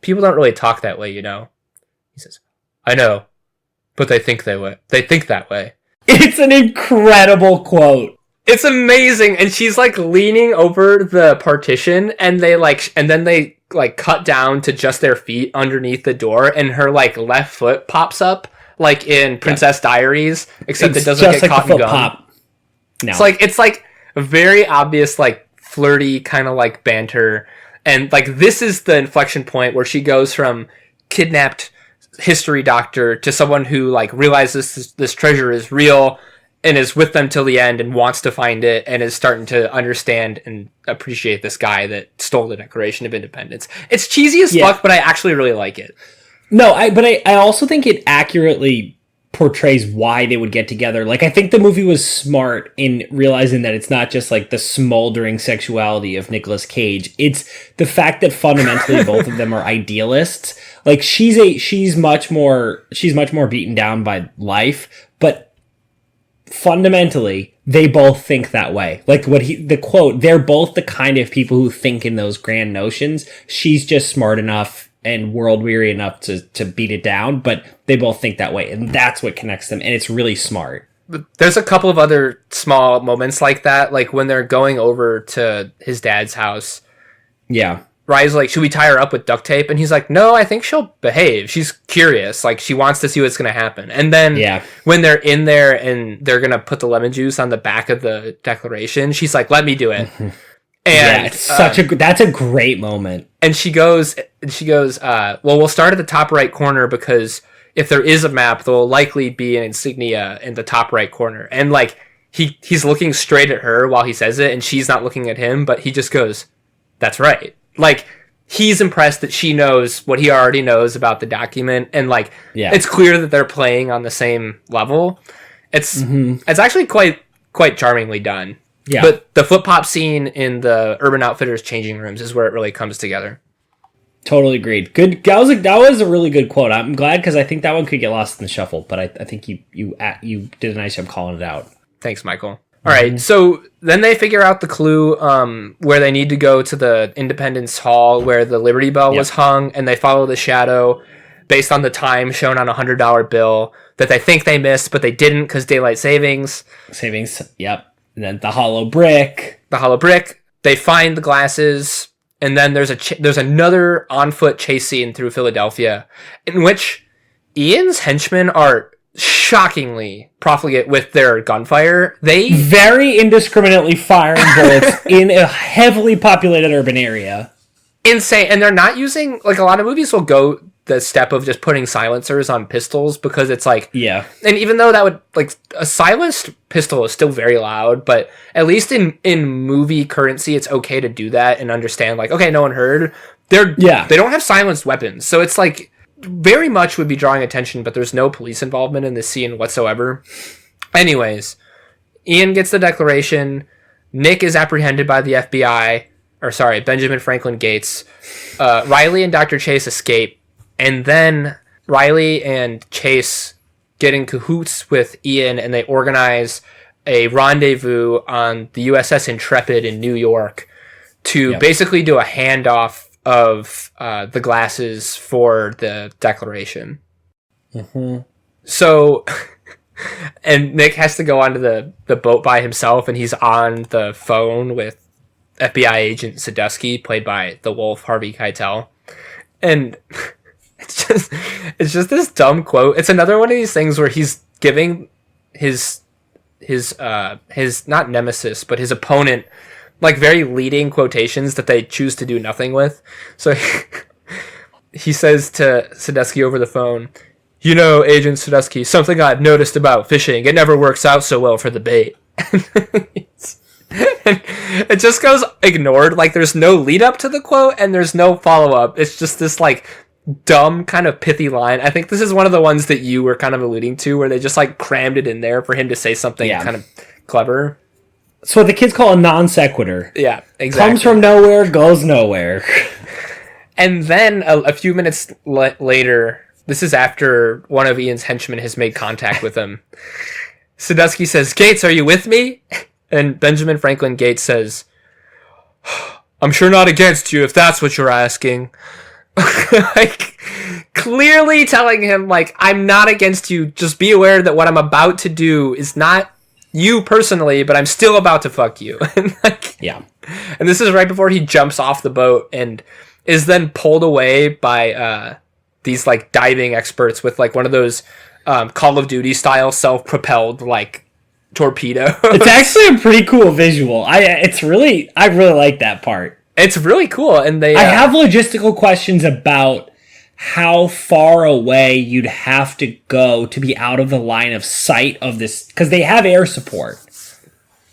people don't really talk that way, you know. He says, I know, but they think that way. It's an incredible quote. It's amazing. And she's like leaning over the partition and then they cut down to just their feet underneath the door and her like left foot pops up like in Princess Diaries, except it doesn't get caught in gum. Pop. No. It's like a very obvious like flirty kind of like banter. And like this is the inflection point where she goes from kidnapped history doctor to someone who like realizes this treasure is real and is with them till the end and wants to find it and is starting to understand and appreciate this guy that stole the Declaration of Independence. It's cheesy as fuck, but I actually really like it. No, I also think it accurately portrays why they would get together. Like, I think the movie was smart in realizing that it's not just like the smoldering sexuality of Nicolas Cage. It's the fact that fundamentally both of them are idealists. Like, she's much more beaten down by life, but fundamentally they both think that way. Like the quote, they're both the kind of people who think in those grand notions. She's just smart enough and world weary enough to beat it down, but they both think that way, and that's what connects them, and it's really smart. There's a couple of other small moments like that, like when they're going over to his dad's house. Yeah. Riley's like, should we tie her up with duct tape? And he's like, no, I think she'll behave. She's curious. Like, she wants to see what's going to happen. And then when they're in there and they're going to put the lemon juice on the back of the Declaration, she's like, let me do it. And it's that's a great moment. And she goes, well, we'll start at the top right corner because if there is a map, there will likely be an insignia in the top right corner. And like, he's looking straight at her while he says it, and she's not looking at him, but he just goes, that's right. Like, he's impressed that she knows what he already knows about the document, and like, it's clear that they're playing on the same level. It's actually quite charmingly done. Yeah. But the foot pop scene in the Urban Outfitters changing rooms is where it really comes together. Totally agreed. Good. That was a really good quote. I'm glad because I think that one could get lost in the shuffle, but I think you did a nice job calling it out. Thanks, Michael. All right, so then they figure out the clue where they need to go to the Independence Hall where the Liberty Bell was hung, and they follow the shadow based on the time shown on a $100 bill that they think they missed, but they didn't because daylight savings. Yep. And then the hollow brick. They find the glasses, and then there's another on-foot chase scene through Philadelphia in which Ian's henchmen are shockingly profligate with their gunfire. They very indiscriminately firing bullets in a heavily populated urban area. Insane. And they're not using, like, a lot of movies will go the step of just putting silencers on pistols because it's like, and even though that would, like, a silenced pistol is still very loud, but at least in movie currency it's okay to do that and understand, like, okay, no one heard. They don't have silenced weapons, so it's like very much would be drawing attention, but there's no police involvement in this scene whatsoever. Anyways, Ian gets the Declaration. Nick is apprehended by the FBI, Benjamin Franklin Gates. Riley and Dr. Chase escape, and then Riley and Chase get in cahoots with Ian, and they organize a rendezvous on the USS Intrepid in New York to basically do a handoff of the glasses for the Declaration. So, and Nick has to go onto the boat by himself, and he's on the phone with FBI agent Sadusky, played by the Wolf Harvey Keitel. And it's just this dumb quote. It's another one of these things where he's giving his not nemesis, but his opponent, like, very leading quotations that they choose to do nothing with. So he says to Sadusky over the phone, "You know, Agent Sadusky, something I've noticed about fishing, it never works out so well for the bait." And it just goes ignored. Like, there's no lead up to the quote and there's no follow up. It's just this, like, dumb kind of pithy line. I think this is one of the ones that you were kind of alluding to where they just, like, crammed it in there for him to say something kind of clever. So what the kids call a non sequitur. Yeah, exactly. Comes from nowhere, goes nowhere. And then a few minutes later, this is after one of Ian's henchmen has made contact with him. Sadusky says, "Gates, are you with me?" And Benjamin Franklin Gates says, "I'm sure not against you if that's what you're asking." Like, clearly telling him, like, I'm not against you. Just be aware that what I'm about to do is not you personally, but I'm still about to fuck you. And and this is right before he jumps off the boat and is then pulled away by these, like, diving experts with, like, one of those Call of Duty style self-propelled, like, torpedo. It's actually a pretty cool visual. I really like that part. It's really cool, and I have logistical questions about how far away you'd have to go to be out of the line of sight of this, because they have air support.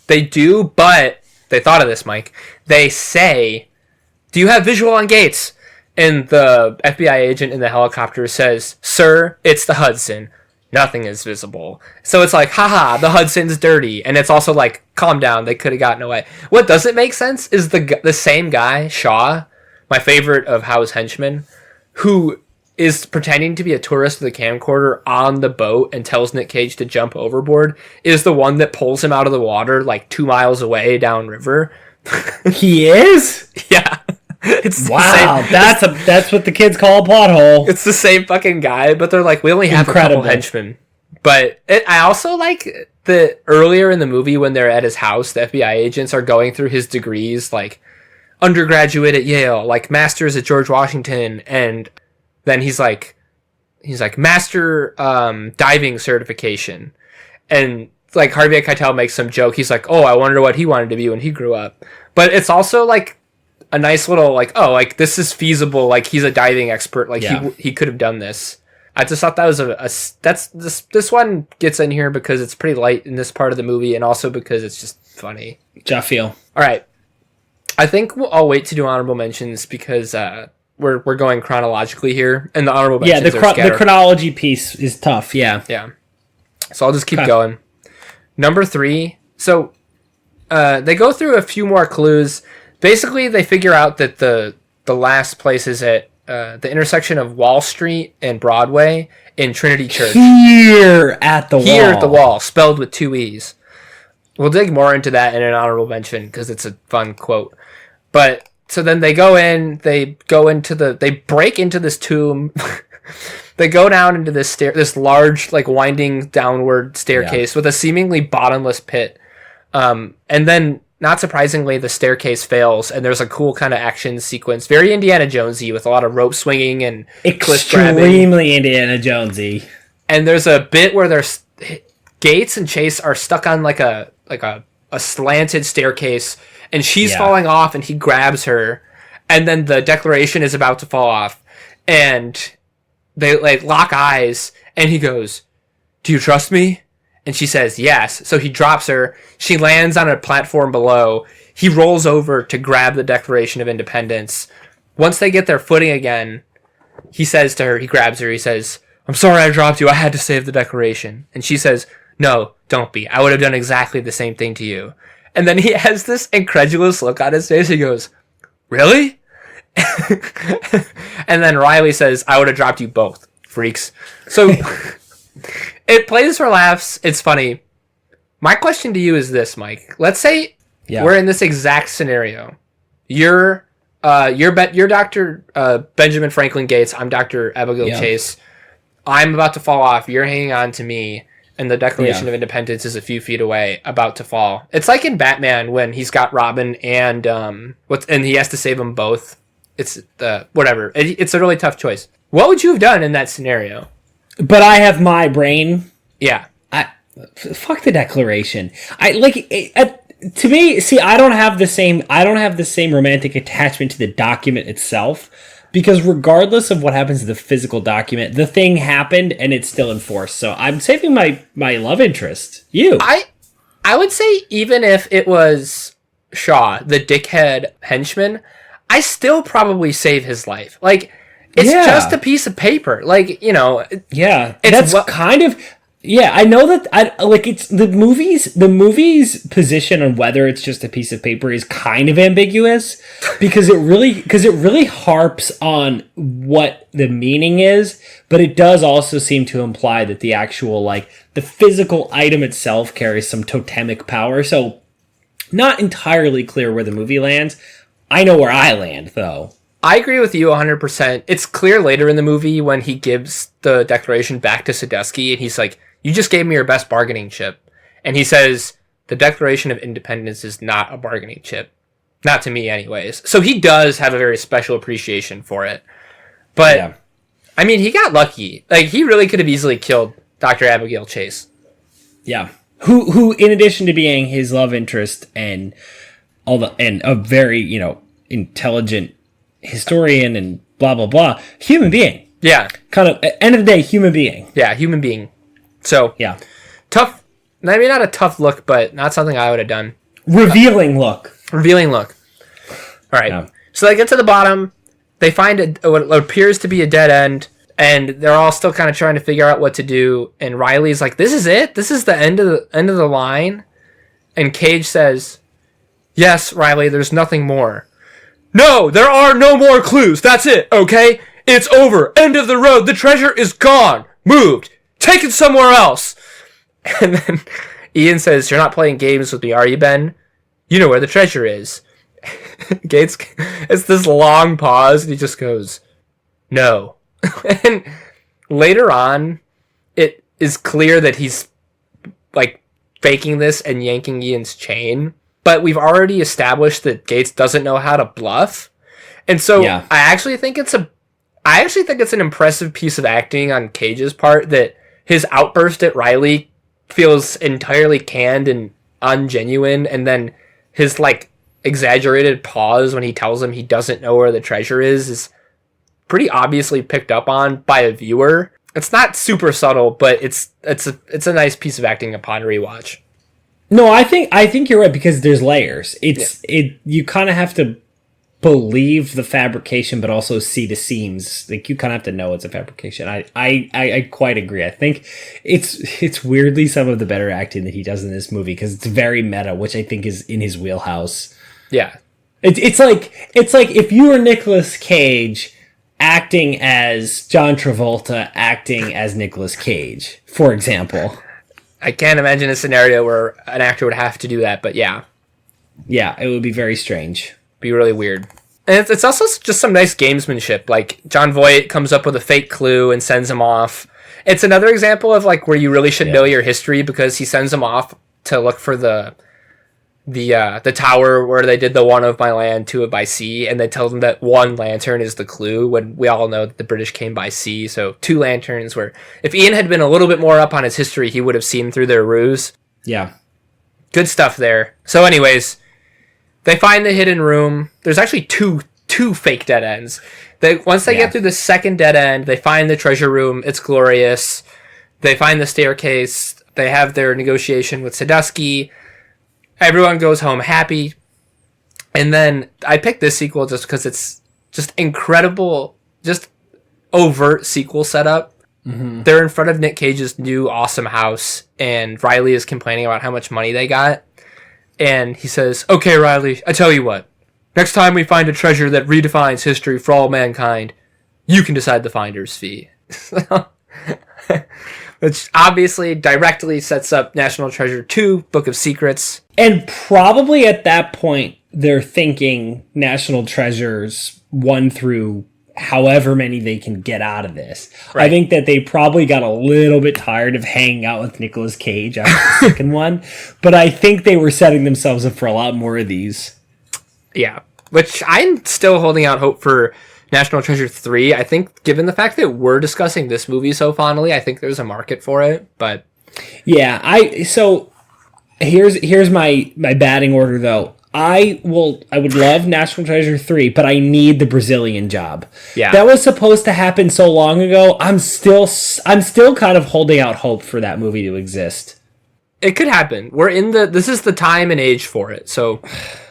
They do, but they thought of this, Mike. They say, "Do you have visual on Gates?" And the FBI agent in the helicopter says, "Sir, it's the Hudson. Nothing is visible." So it's like, haha, the Hudson's dirty. And it's also like, calm down, they could have gotten away. What doesn't make sense is the same guy, Shaw, my favorite of Howe's henchmen, who is pretending to be a tourist with a camcorder on the boat and tells Nick Cage to jump overboard, is the one that pulls him out of the water like 2 miles away downriver. He is? Yeah. It's wow, that's what the kids call a plot hole. It's the same fucking guy, but they're like, we only have Incredible. a couple henchmen. But I also like the earlier in the movie when they're at his house, the FBI agents are going through his degrees, like undergraduate at Yale, like master's at George Washington, and then he's like master diving certification, and like Harvey Keitel makes some joke. He's like, oh, I wonder what he wanted to be when he grew up. But it's also like a nice little like, oh, like this is feasible. Like he's a diving expert. Like he could have done this. I just thought that was this one gets in here because it's pretty light in this part of the movie, and also because it's just funny. Jaffiel. All right, I think I'll wait to do honorable mentions because we're going chronologically here, and the honorable mentions the chronology piece is tough. Yeah. So I'll just keep going. Number 3. So they go through a few more clues. Basically, they figure out that the last place is at the intersection of Wall Street and Broadway in Trinity Church. Here at the wall, spelled with 2 E's. We'll dig more into that in an honorable mention because it's a fun quote. But so then they go in, they break into this tomb. They go down into this large, like winding downward staircase with a seemingly bottomless pit. And then, not surprisingly, the staircase fails, and there's a cool kind of action sequence, very Indiana Jonesy, with a lot of rope swinging and cliff grabbing. Extremely Indiana Jonesy. And there's a bit where there's Gates and Chase are stuck on like a slanted staircase, and she's falling off, and he grabs her, and then the Declaration is about to fall off, and they like lock eyes, and he goes, "Do you trust me?" And she says, yes. So he drops her. She lands on a platform below. He rolls over to grab the Declaration of Independence. Once they get their footing again, he says to her, he grabs her, he says, "I'm sorry I dropped you. I had to save the Declaration." And she says, "No, don't be. I would have done exactly the same thing to you." And then he has this incredulous look on his face. He goes, "Really?" And then Riley says, "I would have dropped you both, freaks." So... It plays for laughs. It's funny. My question to you is this, Mike. Let's say we're in this exact scenario. You're Dr. Benjamin Franklin Gates. I'm Dr. Abigail Chase. I'm about to fall off. You're hanging on to me, and the Declaration of Independence is a few feet away, about to fall. It's like in Batman when he's got Robin and and he has to save them both. It's whatever. It's a really tough choice. What would you have done in that scenario? But I have my brain. Yeah. Fuck the Declaration. To me, see, I don't have the same romantic attachment to the document itself, because regardless of what happens to the physical document, the thing happened and it's still in force. So I'm saving my love interest. I would say even if it was Shaw, the dickhead henchman, I still probably save his life. Like, it's just a piece of paper. Like, you know. Yeah. That's kind of... Yeah, I know that it's the movie's position on whether it's just a piece of paper is kind of ambiguous, because it really harps on what the meaning is, but it does also seem to imply that the actual, like, the physical item itself carries some totemic power. So not entirely clear where the movie lands. I know where I land, though. I agree with you 100%. It's clear later in the movie when he gives the Declaration back to Sadusky, and he's like, "You just gave me your best bargaining chip." And he says, "The Declaration of Independence is not a bargaining chip. Not to me, anyways." So he does have a very special appreciation for it. But, I mean, he got lucky. Like, he really could have easily killed Dr. Abigail Chase. Yeah. Who, in addition to being his love interest and a very, intelligent historian and blah, blah, blah, human being. Yeah. Kind of, end of the day, human being. Yeah, human being. So, tough. I mean, not a tough look, but not something I would have done. Revealing look. All right. Yeah. So they get to the bottom. They find what appears to be a dead end, and they're all still kind of trying to figure out what to do. And Riley's like, "This is it. This is the end of the line." And Cage says, "Yes, Riley. There's nothing more." "No, there are no more clues. That's it. Okay, it's over. End of the road. The treasure is gone. Moved. Taken somewhere else." And then Ian says, "You're not playing games with me, are you, Ben? You know where the treasure is." Gates, it's this long pause, and he just goes, "No." And later on, it is clear that he's like faking this and yanking Ian's chain. But we've already established that Gates doesn't know how to bluff, and so I actually think it's an impressive piece of acting on Cage's part that his outburst at Riley feels entirely canned and ungenuine, and then his like exaggerated pause when he tells him he doesn't know where the treasure is pretty obviously picked up on by a viewer. It's not super subtle, but it's a nice piece of acting upon rewatch. No, I think you're right, because there's layers. You kind of have to believe the fabrication, but also see the seams. Like, you kind of have to know it's a fabrication. I quite agree. I think it's weirdly some of the better acting that he does in this movie, because it's very meta, which I think is in his wheelhouse. Yeah, it's like if you were Nicolas Cage acting as John Travolta acting as Nicolas Cage, for example. I can't imagine a scenario where an actor would have to do that, but yeah. Yeah, it would be very strange. Be really weird. And it's also just some nice gamesmanship. Like, John Voight comes up with a fake clue and sends him off. It's another example of like where you really should know your history, because he sends him off to look for the tower where they did the one of my land, two of by sea, and they tell them that one lantern is the clue, when we all know that the British came by sea. So 2 lanterns, where if Ian had been a little bit more up on his history, he would have seen through their ruse. Yeah. Good stuff there. So anyways, they find the hidden room. There's actually two fake dead ends. Once they get through the second dead end, they find the treasure room. It's glorious. They find the staircase. They have their negotiation with Sadusky. Everyone goes home happy. And then I picked this sequel just because it's just incredible, just overt sequel setup. Mm-hmm. They're in front of Nick Cage's new awesome house, and Riley is complaining about how much money they got. And he says, "Okay, Riley, I tell you what. Next time we find a treasure that redefines history for all mankind, you can decide the finder's fee." Which obviously directly sets up National Treasure 2, Book of Secrets. And probably at that point, they're thinking National Treasures 1 through however many they can get out of this. Right. I think that they probably got a little bit tired of hanging out with Nicolas Cage after the second one, but I think they were setting themselves up for a lot more of these. Yeah, which I'm still holding out hope for National Treasure 3. I think, given the fact that we're discussing this movie so fondly, I think there's a market for it. But yeah, so here's my batting order though. I would love National Treasure 3, but I need the Brazilian job. Yeah, that was supposed to happen so long ago. I'm still kind of holding out hope for that movie to exist. It could happen. This is the time and age for it. So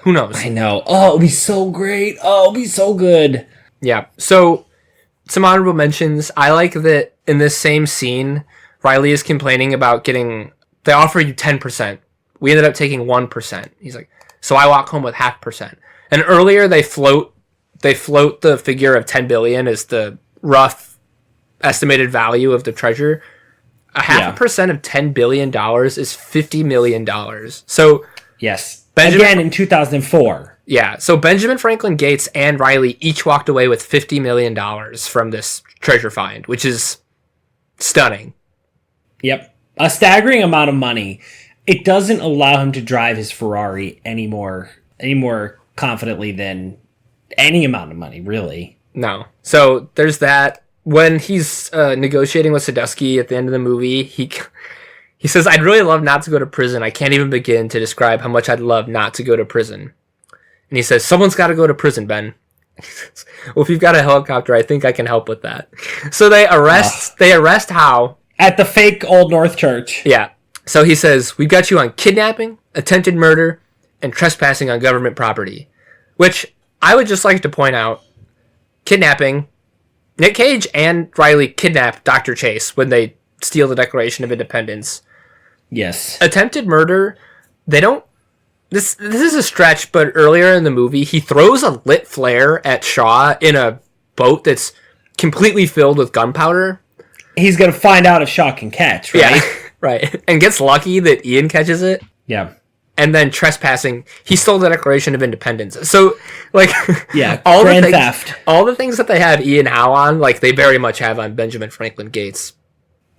who knows? I know. Oh, it'll be so great. Oh, it'll be so good. Yeah. So some honorable mentions. I like that in this same scene, Riley is complaining about they offer you 10%. We ended up taking 1%. He's like, so I walk home with 0.5%. And earlier they float the figure of 10 billion as the rough estimated value of the treasure. 0.5% of $10 billion is $50 million. So yes, again in 2004. Yeah, so Benjamin Franklin Gates and Riley each walked away with $50 million from this treasure find, which is stunning. Yep, a staggering amount of money. It doesn't allow him to drive his Ferrari any more confidently than any amount of money, really. No. So there's that. When he's negotiating with Sadusky at the end of the movie, he says, "I'd really love not to go to prison. I can't even begin to describe how much I'd love not to go to prison." And he says, "Someone's got to go to prison, Ben." Well, if you've got a helicopter, I think I can help with that. So they arrest Howe at the fake Old North Church. Yeah. So he says, "We've got you on kidnapping, attempted murder, and trespassing on government property." Which I would just like to point out, kidnapping, Nick Cage and Riley kidnap Dr. Chase when they steal the Declaration of Independence. Yes. Attempted murder, they don't... This is a stretch, but earlier in the movie, he throws a lit flare at Shaw in a boat that's completely filled with gunpowder. He's going to find out if Shaw can catch, right? Yeah, right. And gets lucky that Ian catches it. Yeah. and then trespassing. He stole the Declaration of Independence. So, like, Yeah, all grand the things, theft. all the things that they have Ian Howe on, like, they very much have on Benjamin Franklin Gates.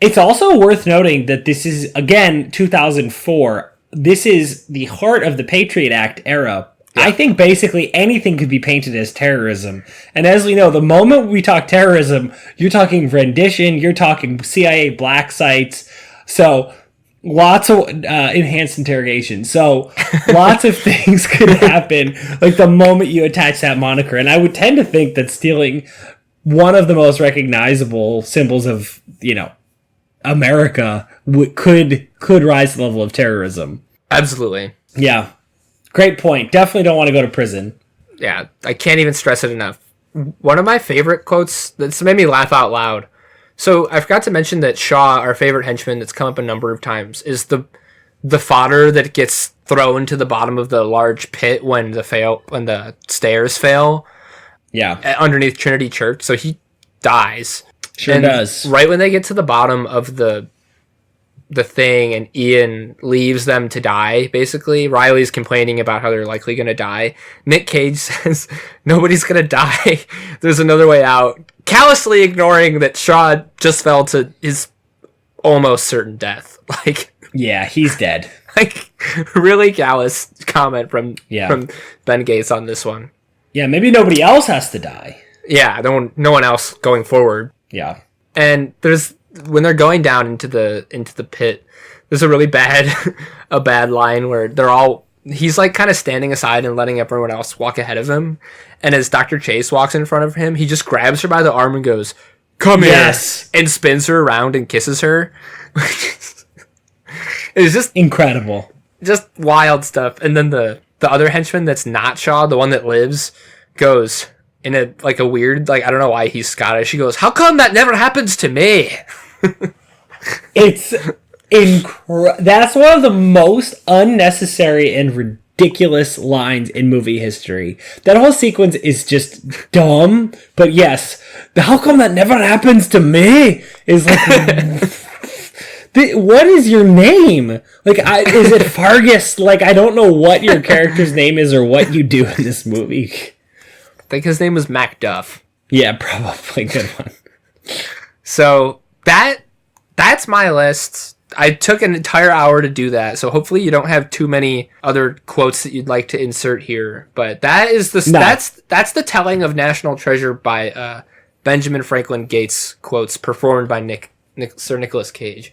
It's also worth noting that this is, again, 2004. This is the heart of the Patriot Act era. Yeah. I think basically anything could be painted as terrorism. And as we know, the moment we talk terrorism, you're talking rendition, you're talking CIA black sites. So lots of enhanced interrogation. So lots of things could happen like the moment you attach that moniker. And I would tend to think that stealing one of the most recognizable symbols of, America could rise to the level of terrorism. Absolutely. Yeah. Great point. Definitely don't want to go to prison. Yeah, I can't even stress it enough. One of my favorite quotes that's made me laugh out loud. So I forgot to mention that Shaw, our favorite henchman that's come up a number of times, is the fodder that gets thrown to the bottom of the large pit when the stairs fail. Yeah. Underneath Trinity Church. So he dies. Sure does. Right when they get to the bottom of the thing and Ian leaves them to die, basically, Riley's complaining about how they're likely going to die. Nick Cage says, nobody's going to die. There's another way out. Callously ignoring that Shaw just fell to his almost certain death. Like, yeah, he's dead. Like, really callous comment from Ben Gates on this one. Yeah, maybe nobody else has to die. Yeah, no one else going forward. Yeah. And when they're going down into the pit, there's a really bad line where he's like kind of standing aside and letting everyone else walk ahead of him. And as Dr. Chase walks in front of him, he just grabs her by the arm and goes, "Come here," and spins her around and kisses her. It's just incredible. Just wild stuff. And then the other henchman that's not Shaw, the one that lives, goes in a weird, I don't know why he's Scottish. He goes, "How come that never happens to me?" It's that's one of the most unnecessary and ridiculous lines in movie history. That whole sequence is just dumb, but yes, the "how come that never happens to me" is like, what is your name? Is it Fargus? I don't know what your character's name is or what you do in this movie. I think his name was Macduff. Yeah, probably. Good one. So that's my list. I took an entire hour to do that, so hopefully you don't have too many other quotes that you'd like to insert here. But that is that's the telling of National Treasure by Benjamin Franklin Gates quotes performed by Sir Nicolas Cage.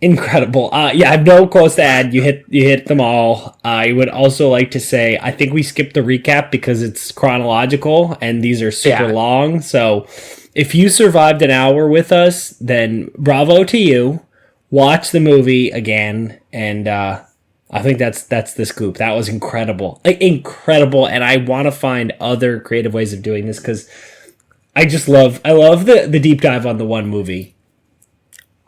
Incredible. I have no quotes to add. You hit them all. I would also like to say I think we skipped the recap because it's chronological and these are super long. So if you survived an hour with us, then bravo to you. Watch the movie again, and I think that's the scoop. That was incredible, incredible, and I want to find other creative ways of doing this because I love the deep dive on the one movie.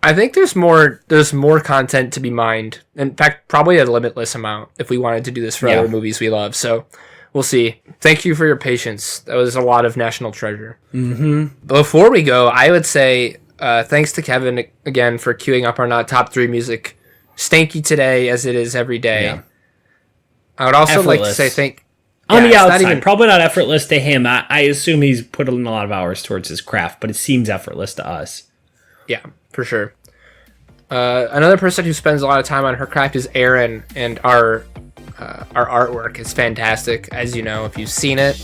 I think there's more content to be mined. In fact, probably a limitless amount if we wanted to do this for other movies we love. So we'll see. Thank you for your patience. That was a lot of National Treasure. Mm-hmm. Before we go, I would say thanks to Kevin again for queuing up our not top 3 music. Stanky today as it is every day. Yeah. I would also like to say on the outside, probably not effortless to him. I assume he's put in a lot of hours towards his craft, but it seems effortless to us. Yeah, for sure. Another person who spends a lot of time on her craft is Erin, and our artwork is fantastic, as you know, if you've seen it.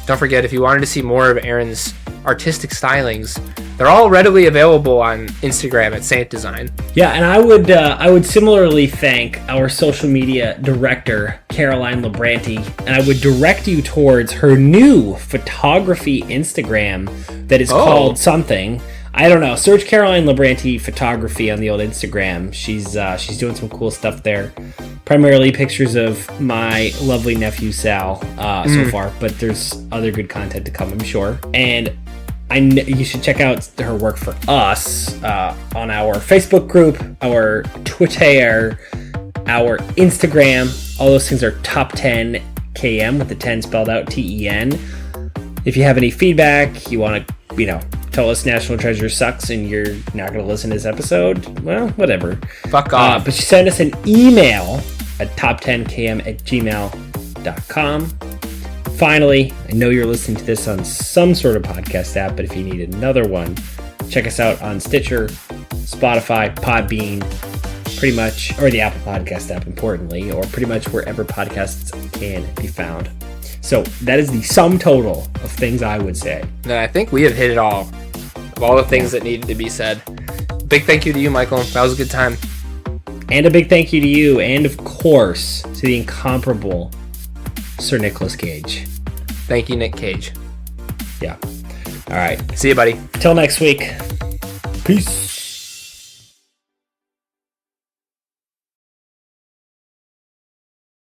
Don't forget, if you wanted to see more of Erin's artistic stylings, they're all readily available on Instagram at Saint Design. Yeah, and I would similarly thank our social media director, Caroline Labranti, and I would direct you towards her new photography Instagram that is called something. I don't know. Search Caroline Labranti photography on the old Instagram. She's doing some cool stuff there. Primarily pictures of my lovely nephew Sal so far, but there's other good content to come, I'm sure. And you should check out her work for us on our Facebook group, our Twitter, our Instagram. All those things are Top 10 KM with the 10 spelled out TEN. If you have any feedback, you want to, tell us National Treasure sucks and you're not going to listen to this episode, well, whatever. Fuck off. But you send us an email at top10km@gmail.com. Finally, I know you're listening to this on some sort of podcast app, but if you need another one, check us out on Stitcher, Spotify, Podbean, pretty much, or the Apple Podcast app, importantly, or pretty much wherever podcasts can be found. So that is the sum total of things I would say. No, I think we have hit it all. Of all the things that needed to be said. Big thank you to you, Michael. That was a good time. And a big thank you to you, and of course, to the incomparable Sir Nicolas Cage. Thank you, Nick Cage. Yeah. All right. See you, buddy. Till next week. Peace.